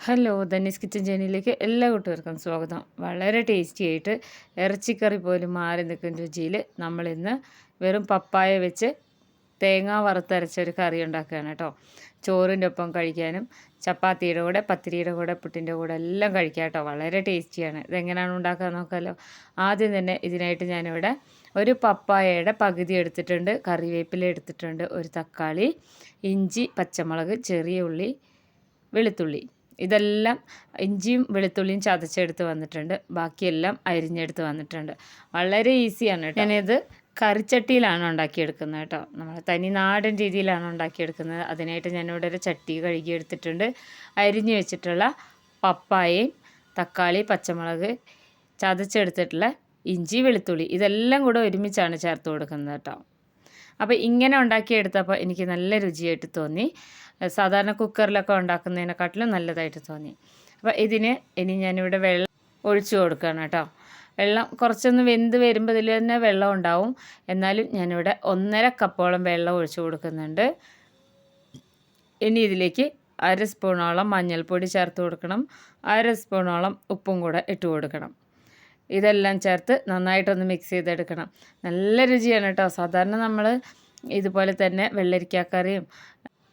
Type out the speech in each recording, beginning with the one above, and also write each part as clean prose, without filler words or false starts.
Hello ധന്യസ് kitchen ചാനലിലേക്ക് എല്ലാ കൂട്ടുകാർക്കും സ്വാഗതം. വളരെ ടേസ്റ്റി ആയിട്ട് ഇറച്ചിക്കറി പോലും മാറി നിൽക്കുന്ന രുചിയിൽ നമ്മളിന്ന് വെറും പപ്പായ വെച്ച് തേങ്ങ വറുത്തരച്ചൊരു കറി ഉണ്ടാക്കുകയാണ് കേട്ടോ. ചോറിൻ്റെ ഒപ്പം കഴിക്കാനും ചപ്പാത്തിയുടെ കൂടെ, പത്തിരിയുടെ കൂടെ, പുട്ടിൻ്റെ കൂടെ എല്ലാം കഴിക്കാം കേട്ടോ. വളരെ ടേസ്റ്റിയാണ്. ഇതെങ്ങനെയാണ് ഉണ്ടാക്കാൻ നോക്കാമല്ലോ. ആദ്യം തന്നെ ഇതിനായിട്ട് ഞാനിവിടെ ഒരു പപ്പായയുടെ പകുതി എടുത്തിട്ടുണ്ട്, കറിവേപ്പില എടുത്തിട്ടുണ്ട്, ഒരു തക്കാളി, ഇഞ്ചി, പച്ചമുളക്, ചെറിയ ഉള്ളി, വെളുത്തുള്ളി, ഇതെല്ലാം ഇഞ്ചിയും വെളുത്തുള്ളിയും ചതച്ചെടുത്ത് വന്നിട്ടുണ്ട്. ബാക്കിയെല്ലാം അരിഞ്ഞെടുത്ത് വന്നിട്ടുണ്ട്. വളരെ ഈസിയാണ് കേട്ടോ. ഞാനിത് കറിച്ചട്ടിയിലാണ് ഉണ്ടാക്കിയെടുക്കുന്നത് കേട്ടോ. നമ്മൾ തനി നാടൻ രീതിയിലാണ് ഉണ്ടാക്കിയെടുക്കുന്നത്. അതിനായിട്ട് ഞാനിവിടെ ഒരു ചട്ടി കഴുകിയെടുത്തിട്ടുണ്ട്. അരിഞ്ഞു വെച്ചിട്ടുള്ള പപ്പായയും തക്കാളി, പച്ചമുളക്, ചതച്ചെടുത്തിട്ടുള്ള ഇഞ്ചി, വെളുത്തുള്ളി ഇതെല്ലാം കൂടെ ഒരുമിച്ചാണ് ചേർത്ത് കൊടുക്കുന്നത് കേട്ടോ. അപ്പോൾ ഇങ്ങനെ ഉണ്ടാക്കിയെടുത്തപ്പോൾ എനിക്ക് നല്ല രുചിയായിട്ട് തോന്നി. സാധാരണ കുക്കറിലൊക്കെ ഉണ്ടാക്കുന്നതിനെക്കാട്ടിലും നല്ലതായിട്ട് തോന്നി. അപ്പോൾ ഇനി ഞാനിവിടെ വെള്ളം ഒഴിച്ചു കൊടുക്കുകയാണ് കേട്ടോ. വെള്ളം കുറച്ചൊന്ന് വെന്ത് വരുമ്പോൾ ഇതിൽ തന്നെ വെള്ളം ഉണ്ടാവും. എന്നാലും ഞാനിവിടെ 1.5 കപ്പോളം വെള്ളം ഒഴിച്ചു കൊടുക്കുന്നുണ്ട്. ഇനി ഇതിലേക്ക് 1/2 സ്പൂണോളം മഞ്ഞൾപ്പൊടി ചേർത്ത് കൊടുക്കണം. 1/2 സ്പൂണോളം ഉപ്പും കൂടെ ഇട്ട് കൊടുക്കണം. ഇതെല്ലാം ചേർത്ത് നന്നായിട്ടൊന്ന് മിക്സ് ചെയ്തെടുക്കണം. നല്ല രുചിയാണ് കേട്ടോ. സാധാരണ നമ്മൾ ഇതുപോലെ തന്നെ വെള്ളരിക്കാക്കറിയും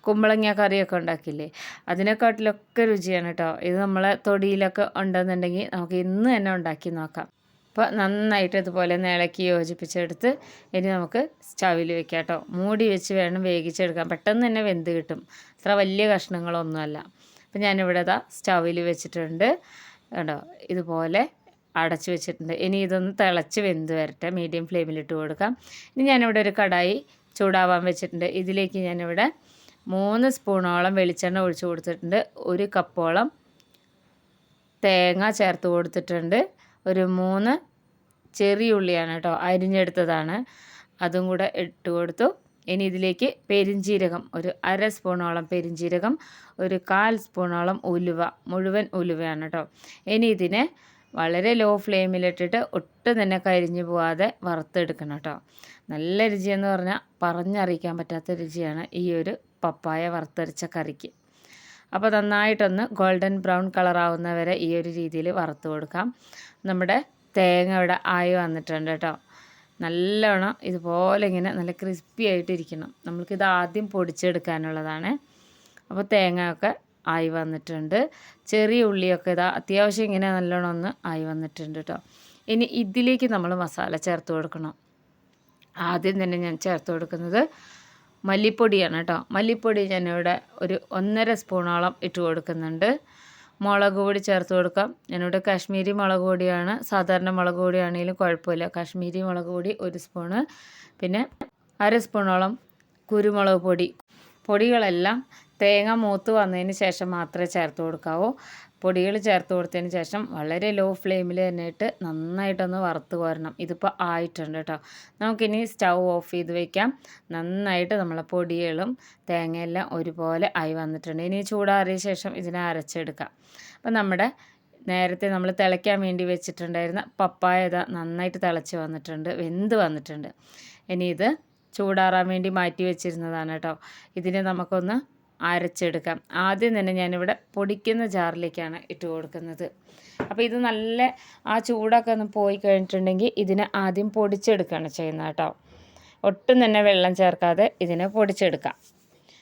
കുമ്പളങ്ങ കറിയൊക്കെ ഉണ്ടാക്കില്ലേ, അതിനെക്കാട്ടിലൊക്കെ രുചിയാണ് കേട്ടോ. ഇത് നമ്മളെ തൊടിയിലൊക്കെ ഉണ്ടെന്നുണ്ടെങ്കിൽ നമുക്ക് ഇന്ന് തന്നെ ഉണ്ടാക്കി നോക്കാം. അപ്പോൾ നന്നായിട്ട് ഇതുപോലെ ഇളക്കി യോജിപ്പിച്ചെടുത്ത് ഇനി നമുക്ക് സ്റ്റവിൽ വെക്കാം കേട്ടോ. മൂടി വെച്ച് വേണം വേവിച്ചെടുക്കാൻ. പെട്ടെന്ന് തന്നെ വെന്ത് കിട്ടും. അത്ര വലിയ കഷ്ണങ്ങളൊന്നുമല്ല. അപ്പോൾ ഞാനിവിടെ സ്റ്റവിൽ വെച്ചിട്ടുണ്ട് കേട്ടോ. ഇതുപോലെ അടച്ചു വെച്ചിട്ടുണ്ട്. ഇനി ഇതൊന്ന് തിളച്ച് വെന്ത് വരട്ടെ. മീഡിയം ഫ്ലെയിമിലിട്ട് കൊടുക്കാം. ഇനി ഞാനിവിടെ ഒരു കടായി ചൂടാവാൻ വെച്ചിട്ടുണ്ട്. ഇതിലേക്ക് ഞാനിവിടെ 3 സ്പൂണോളം വെളിച്ചെണ്ണ ഒഴിച്ച് കൊടുത്തിട്ടുണ്ട്. 1 കപ്പോളം തേങ്ങ ചേർത്ത് കൊടുത്തിട്ടുണ്ട്. ഒരു 3 ചെറിയ ഉള്ളിയാണ് കേട്ടോ, അരിഞ്ഞെടുത്തതാണ്. അതും കൂടെ ഇട്ട് കൊടുത്തു. ഇനി ഇതിലേക്ക് പെരിഞ്ജീരകം, ഒരു 1/2 സ്പൂണോളം പെരിഞ്ജീരകം, ഒരു 1/4 സ്പൂണോളം ഉലുവ, മുഴുവൻ ഉലുവയാണ് കേട്ടോ. ഇനി ഇതിനെ വളരെ ലോ ഫ്ലെയിമിലിട്ടിട്ട് ഒട്ടും തന്നെ കരിഞ്ഞു പോവാതെ വറുത്തെടുക്കണം കേട്ടോ. നല്ല രുചിയെന്ന് പറഞ്ഞാൽ പറഞ്ഞറിയിക്കാൻ പറ്റാത്ത രുചിയാണ് ഈ ഒരു പപ്പായ വറുത്തരച്ച കറിക്ക്. അപ്പോൾ നന്നായിട്ടൊന്ന് ഗോൾഡൻ ബ്രൗൺ കളറാവുന്ന വരെ ഈ ഒരു രീതിയിൽ വറുത്ത് കൊടുക്കാം. നമ്മുടെ തേങ്ങ ഇവിടെ ആയി വന്നിട്ടുണ്ട് കേട്ടോ. നല്ലോണം ഇതുപോലെ ഇങ്ങനെ നല്ല ക്രിസ്പി ആയിട്ടിരിക്കണം. നമ്മൾക്കിത് ആദ്യം പൊടിച്ചെടുക്കാനുള്ളതാണ്. അപ്പോൾ തേങ്ങയൊക്കെ ആയി വന്നിട്ടുണ്ട്. ചെറിയ ഉള്ളിയൊക്കെ അത്യാവശ്യം ഇങ്ങനെ നല്ലോണം ഒന്ന് ആയി വന്നിട്ടുണ്ട് കേട്ടോ. ഇനി ഇതിലേക്ക് നമ്മൾ മസാല ചേർത്ത് കൊടുക്കണം. ആദ്യം തന്നെ ഞാൻ ചേർത്ത് കൊടുക്കുന്നത് മല്ലിപ്പൊടിയാണ് കേട്ടോ. മല്ലിപ്പൊടി ഞാനിവിടെ ഒരു 1.5 സ്പൂണോളം ഇട്ട് കൊടുക്കുന്നുണ്ട്. മുളക് പൊടി ചേർത്ത് കൊടുക്കാം. ഞാനിവിടെ കാശ്മീരി മുളക് പൊടിയാണ്. സാധാരണ മുളക് പൊടിയാണെങ്കിലും കുഴപ്പമില്ല. കാശ്മീരി മുളക് പൊടി 1 സ്പൂണ്, പിന്നെ 1/2 സ്പൂണോളം കുരുമുളക് പൊടി. പൊടികളെല്ലാം തേങ്ങ മൂത്ത് വന്നതിന് ശേഷം മാത്രമേ ചേർത്ത് കൊടുക്കാവൂ. പൊടികൾ ചേർത്ത് കൊടുത്തതിന് ശേഷം വളരെ ലോ ഫ്ലെയിമിൽ തന്നെ ഇട്ട് നന്നായിട്ടൊന്ന് വറുത്ത് കോരണം. ഇതിപ്പോൾ ആയിട്ടുണ്ട് കേട്ടോ. നമുക്കിനി സ്റ്റൗ ഓഫ് ചെയ്ത് വയ്ക്കാം. നന്നായിട്ട് നമ്മളെ പൊടികളും തേങ്ങയെല്ലാം ഒരുപോലെ ആയി വന്നിട്ടുണ്ട്. ഇനി ചൂടാറിയ ശേഷം ഇതിനെ അരച്ചെടുക്കാം. അപ്പോൾ നമ്മുടെ നേരത്തെ നമ്മൾ തിളയ്ക്കാൻ വേണ്ടി വെച്ചിട്ടുണ്ടായിരുന്ന പപ്പായ നന്നായിട്ട് തിളച്ച് വന്നിട്ടുണ്ട്, വെന്ത് വന്നിട്ടുണ്ട്. ഇനി ഇത് ചൂടാറാൻ വേണ്ടി മാറ്റി വെച്ചിരുന്നതാണ് കേട്ടോ. ഇതിനെ നമുക്കൊന്ന് അരച്ചെടുക്കാം. ആദ്യം തന്നെ ഞാനിവിടെ പൊടിക്കുന്ന ജാറിലേക്കാണ് ഇട്ട് കൊടുക്കുന്നത്. അപ്പോൾ ഇത് നല്ല ആ ചൂടൊക്കെ ഒന്ന് പോയി കഴിഞ്ഞിട്ടുണ്ടെങ്കിൽ ഇതിനെ ആദ്യം പൊടിച്ചെടുക്കുകയാണ് ചെയ്യുന്നത് കേട്ടോ. ഒട്ടും തന്നെ വെള്ളം ചേർക്കാതെ ഇതിനെ പൊടിച്ചെടുക്കാം.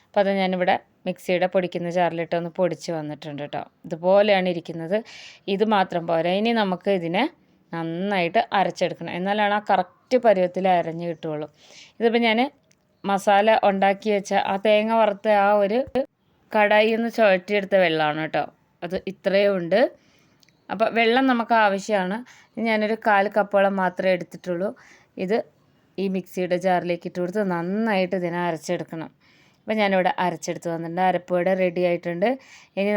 അപ്പോൾ അത് ഞാനിവിടെ മിക്സിയുടെ പൊടിക്കുന്ന ജാറിലിട്ട് ഒന്ന് പൊടിച്ച് വന്നിട്ടുണ്ട് കേട്ടോ. ഇതുപോലെയാണ് ഇരിക്കുന്നത്. ഇത് മാത്രം പോരാ, ഇനി നമുക്ക് ഇതിനെ നന്നായിട്ട് അരച്ചെടുക്കണം. എന്നാലാണ് ആ കറക്റ്റ് പരുവത്തിൽ അരഞ്ഞ് കിട്ടുകയുള്ളൂ. ഇതിപ്പോൾ ഞാൻ മസാല ഉണ്ടാക്കി വെച്ച ആ തേങ്ങ വറുത്ത ആ ഒരു കടായിൽ നിന്ന് ചുഴറ്റിയെടുത്ത വെള്ളമാണ് കേട്ടോ. അത് ഇത്രയേ ഉണ്ട്. അപ്പോൾ വെള്ളം നമുക്ക് ആവശ്യമാണ്. ഞാനൊരു 1/4 കപ്പോളം മാത്രമേ എടുത്തിട്ടുള്ളൂ. ഇത് ഈ മിക്സിയുടെ ജാറിലേക്ക് ഇട്ട് കൊടുത്ത് നന്നായിട്ട് ഇതിനെ അരച്ചെടുക്കണം. അപ്പോൾ ഞാനിവിടെ അരച്ചെടുത്ത് വന്നിട്ടുണ്ട്. അരപ്പോടെ റെഡി ആയിട്ടുണ്ട്. ഇനി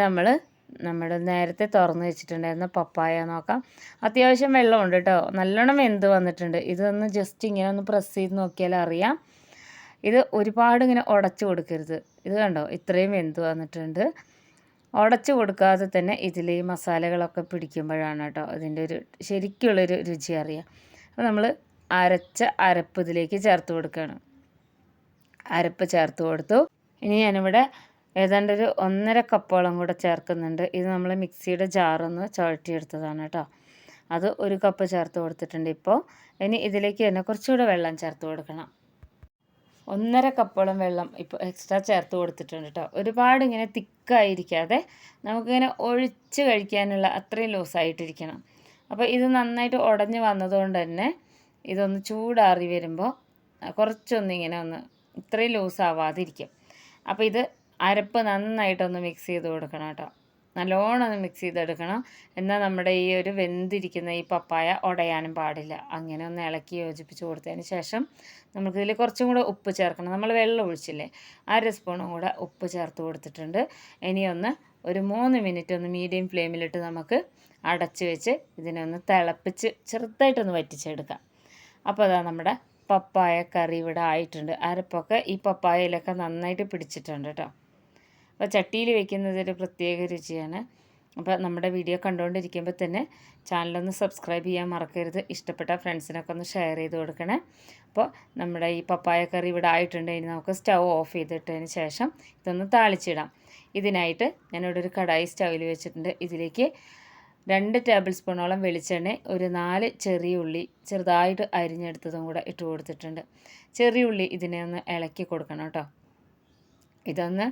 നമ്മുടെ നേരത്തെ തുറന്ന് വെച്ചിട്ടുണ്ടായിരുന്ന പപ്പായ നോക്കാം. അത്യാവശ്യം വെള്ളമുണ്ട് കേട്ടോ. നല്ലോണം വെന്ത് വന്നിട്ടുണ്ട്. ഇതൊന്ന് ജസ്റ്റ് ഇങ്ങനെ ഒന്ന് പ്രസ് ചെയ്ത് നോക്കിയാൽ അറിയാം. ഇത് ഒരുപാട് ഇങ്ങനെ ഉടച്ചു കൊടുക്കരുത്. ഇത് കണ്ടോ, ഇത്രയും വെന്ത് വന്നിട്ടുണ്ട്. ഉടച്ചു കൊടുക്കാതെ തന്നെ ഇതിൽ ഈ മസാലകളൊക്കെ പിടിക്കുമ്പോഴാണ് കേട്ടോ ഇതിൻ്റെ ഒരു ശരിക്കുള്ളൊരു രുചി അറിയാം. അപ്പോൾ നമ്മൾ അരച്ച അരപ്പ് ഇതിലേക്ക് ചേർത്ത് കൊടുക്കുകയാണ്. അരപ്പ് ചേർത്ത് കൊടുത്തു. ഇനി ഞാനിവിടെ ഏതാണ്ട് ഒരു 1.5 കപ്പോളം കൂടെ ചേർക്കുന്നുണ്ട്. ഇത് നമ്മൾ മിക്സിയുടെ ജാറൊന്ന് ചുഴറ്റിയെടുത്തതാണ് കേട്ടോ. അത് 1 കപ്പ് ചേർത്ത് കൊടുത്തിട്ടുണ്ട് ഇപ്പോൾ. ഇനി ഇതിലേക്ക് തന്നെ കുറച്ചുകൂടെ വെള്ളം ചേർത്ത് കൊടുക്കണം. 1.5 കപ്പോളം വെള്ളം ഇപ്പോൾ എക്സ്ട്രാ ചേർത്ത് കൊടുത്തിട്ടുണ്ട് കേട്ടോ. ഒരുപാട് ഇങ്ങനെ തിക്കായിരിക്കാതെ നമുക്കിങ്ങനെ ഒഴിച്ച് കഴിക്കാനുള്ള അത്രയും ലൂസായിട്ടിരിക്കണം. അപ്പോൾ ഇത് നന്നായിട്ട് ഉടഞ്ഞ് വന്നതുകൊണ്ട് തന്നെ ഇതൊന്ന് ചൂടാറി വരുമ്പോൾ കുറച്ചൊന്നിങ്ങനെ ഒന്ന് ഇത്രയും ലൂസാവാതിരിക്കും. അപ്പോൾ ഇത് അരപ്പ് നന്നായിട്ടൊന്ന് മിക്സ് ചെയ്ത് കൊടുക്കണം കേട്ടോ. നല്ലോണം ഒന്ന് മിക്സ് ചെയ്തെടുക്കണം. എന്നാൽ നമ്മുടെ ഈ ഒരു വെന്തിരിക്കുന്ന ഈ പപ്പായ ഉടയാനും പാടില്ല. അങ്ങനെ ഒന്ന് ഇളക്കി യോജിപ്പിച്ച് കൊടുത്തതിന് ശേഷം നമുക്കിതിൽ കുറച്ചും കൂടെ ഉപ്പ് ചേർക്കണം. നമ്മൾ വെള്ളം ഒഴിച്ചില്ലേ, 1/2 സ്പൂണും കൂടെ ഉപ്പ് ചേർത്ത് കൊടുത്തിട്ടുണ്ട്. ഇനിയൊന്ന് ഒരു 3 മിനിറ്റ് ഒന്ന് മീഡിയം ഫ്ലെയിമിലിട്ട് നമുക്ക് അടച്ച് വെച്ച് ഇതിനെ ഒന്ന് തിളപ്പിച്ച് ചെറുതായിട്ടൊന്ന് വറ്റിച്ചെടുക്കാം. അപ്പോൾ അതാ നമ്മുടെ പപ്പായ കറി ഇവിടെ ആയിട്ടുണ്ട്. അരപ്പൊക്കെ ഈ പപ്പായയിലൊക്കെ നന്നായിട്ട് പിടിച്ചിട്ടുണ്ട് കേട്ടോ. അപ്പോൾ ചട്ടിയിൽ വെക്കുന്നതൊരു പ്രത്യേക രുചിയാണ്. അപ്പോൾ നമ്മുടെ വീഡിയോ കണ്ടുകൊണ്ടിരിക്കുമ്പോൾ തന്നെ ചാനലൊന്ന് സബ്സ്ക്രൈബ് ചെയ്യാൻ മറക്കരുത്. ഇഷ്ടപ്പെട്ട ഫ്രണ്ട്സിനൊക്കെ ഒന്ന് ഷെയർ ചെയ്ത് കൊടുക്കണേ. അപ്പോൾ നമ്മുടെ ഈ പപ്പായ കറി ഇവിടെ ആയിട്ടുണ്ട്. ഇനി നമുക്ക് സ്റ്റൗ ഓഫ് ചെയ്തിട്ടതിന് ശേഷം ഇതൊന്ന് താളിച്ചിടാം. ഇതിനായിട്ട് ഞാനിവിടെ ഒരു കടായി സ്റ്റൗവിൽ വെച്ചിട്ടുണ്ട്. ഇതിലേക്ക് 2 ടേബിൾ സ്പൂണോളം വെളിച്ചെണ്ണ, ഒരു 4 ചെറിയ ഉള്ളി ചെറുതായിട്ട് അരിഞ്ഞെടുത്തതും കൂടെ ഇട്ട് കൊടുത്തിട്ടുണ്ട്. ചെറിയ ഉള്ളി ഇതിനെ ഒന്ന് ഇളക്കി കൊടുക്കണം കേട്ടോ. ഇതൊന്ന്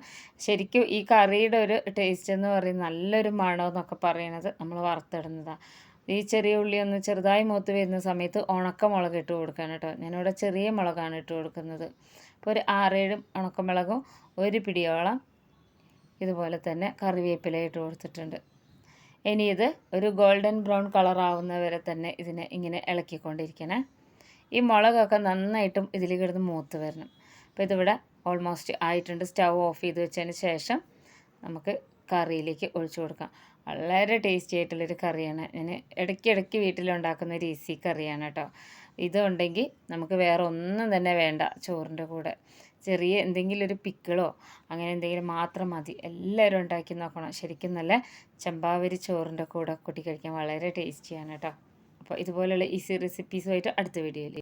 ശരിക്കും ഈ കറിയുടെ ഒരു ടേസ്റ്റ് എന്ന് പറയുന്നത് നല്ലൊരു മണമെന്നൊക്കെ പറയണത് നമ്മൾ വറുത്തിടുന്നതാണ്. ഈ ചെറിയ ഉള്ളി ഒന്ന് ചെറുതായി മൂത്ത് വരുന്ന സമയത്ത് ഉണക്കമുളക് ഇട്ട് കൊടുക്കാൻ കേട്ടോ. ഞാനിവിടെ ചെറിയ മുളകാണ് ഇട്ട് കൊടുക്കുന്നത്. അപ്പോൾ ഒരു 6-7 ഉണക്കമുളകും 1 പിടിയോളം ഇതുപോലെ തന്നെ കറിവേപ്പില ഇട്ട് കൊടുത്തിട്ടുണ്ട്. ഇനി ഇത് ഒരു ഗോൾഡൻ ബ്രൗൺ കളർ ആവുന്ന വരെ തന്നെ ഇതിനെ ഇങ്ങനെ ഇളക്കിക്കൊണ്ടിരിക്കണേ. ഈ മുളകൊക്കെ നന്നായിട്ടും ഇതിൽ കിടന്ന് മൂത്ത് വരണം. അപ്പോൾ ഇതിവിടെ ഓൾമോസ്റ്റ് ആയിട്ടുണ്ട്. സ്റ്റൗ ഓഫ് ചെയ്ത് വെച്ചതിന് ശേഷം നമുക്ക് കറിയിലേക്ക് ഒഴിച്ചു കൊടുക്കാം. വളരെ ടേസ്റ്റി ആയിട്ടുള്ളൊരു കറിയാണ്. ഞാൻ ഇടയ്ക്കിടയ്ക്ക് വീട്ടിലുണ്ടാക്കുന്ന ഒരു ഈസി കറിയാണ് കേട്ടോ. ഇതുണ്ടെങ്കിൽ നമുക്ക് വേറെ ഒന്നും തന്നെ വേണ്ട ചോറിൻ്റെ കൂടെ. ചെറിയ എന്തെങ്കിലും ഒരു പിക്കിളോ അങ്ങനെ എന്തെങ്കിലും മാത്രം മതി. എല്ലാവരും ഉണ്ടാക്കി നോക്കണം. ശരിക്കും നല്ല ചെമ്പാവരി ചോറിൻ്റെ കൂടെ കൂട്ടി കഴിക്കാൻ വളരെ ടേസ്റ്റിയാണ് കേട്ടോ. അപ്പോൾ ഇതുപോലെയുള്ള ഈസി റെസിപ്പീസുമായിട്ട് അടുത്ത വീഡിയോയിൽ